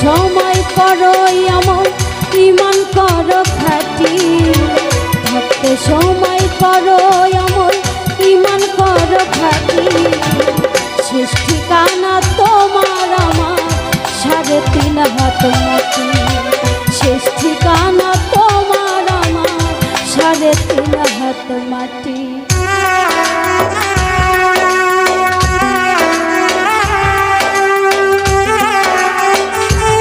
সময় করো এমন ইমান করো খাটি, থাকতে সময় করো এমন ইমান করো খাটি। শেষ ঠিকানা তোমার আমার 3.5 হাত মাটি, শেষ ঠিকানা তোমার আমার 3.5 হাত মাটি।